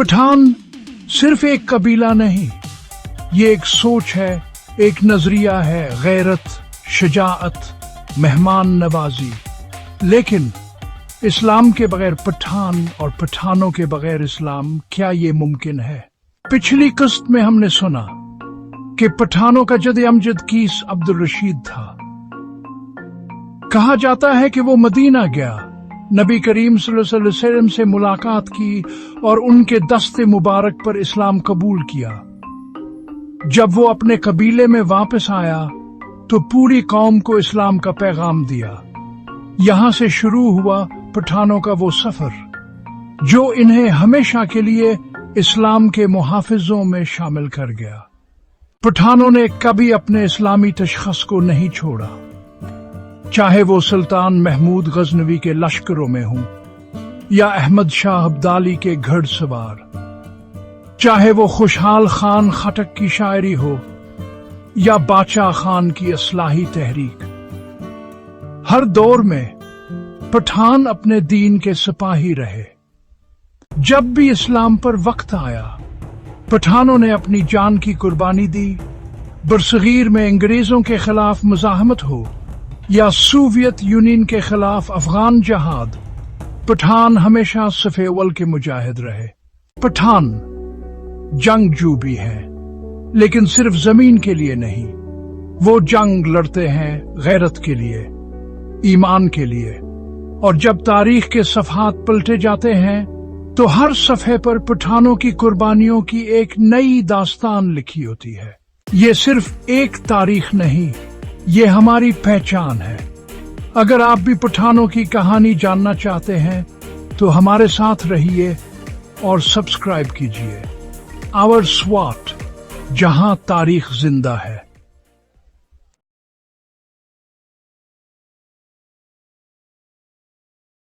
पठान सिर्फ एक कबीला नहीं, ये एक सोच है, एक नजरिया है, गैरत, शजाअत, मेहमान नवाजी। लेकिन इस्लाम के बगैर पठान और पठानों के बगैर इस्लाम, क्या ये मुमकिन है? पिछली किस्त में हमने सुना कि पठानों का जद अमजद कीस अब्दुल रशीद था। कहा जाता है कि वो मदीना गया, नबी करीम सल्लल्लाहु अलैहि वसल्लम से मुलाकात की और उनके दस्ते मुबारक पर इस्लाम कबूल किया। जब वो अपने कबीले में वापस आया तो पूरी कौम को इस्लाम का पैगाम दिया। यहां से शुरू हुआ पठानों का वो सफर जो इन्हें हमेशा के लिए इस्लाम के मुहाफिजों में शामिल कर गया। पठानों ने कभी अपने इस्लामी तशख़्ख़ुस को नहीं छोड़ा, चाहे वो सुल्तान महमूद गजनवी के लश्करों में हों या अहमद शाह अब्दाली के घड़सवार, चाहे वो खुशहाल खान खटक की शायरी हो या बादशाह खान की इस्लाही तहरीक। हर दौर में पठान अपने दीन के सिपाही रहे। जब भी इस्लाम पर वक्त आया, पठानों ने अपनी जान की कुर्बानी दी। बरसगीर में अंग्रेजों के खिलाफ मुजाहमत हो या सोवियत यूनियन के खिलाफ अफगान जहाद, पठान हमेशा सफ़े अव्वल के मुजाहिद रहे। पठान जंगजू भी हैं, लेकिन सिर्फ जमीन के लिए नहीं, वो जंग लड़ते हैं गैरत के लिए, ईमान के लिए। और जब तारीख के सफ़हात पलटे जाते हैं तो हर सफ़े पर पठानों की कुर्बानियों की एक नई दास्तान लिखी होती है। ये सिर्फ एक तारीख नहीं, ये हमारी पहचान है। अगर आप भी पठानों की कहानी जानना चाहते हैं तो हमारे साथ रहिए और सब्सक्राइब कीजिए। आवर स्वाट, जहां तारीख जिंदा है।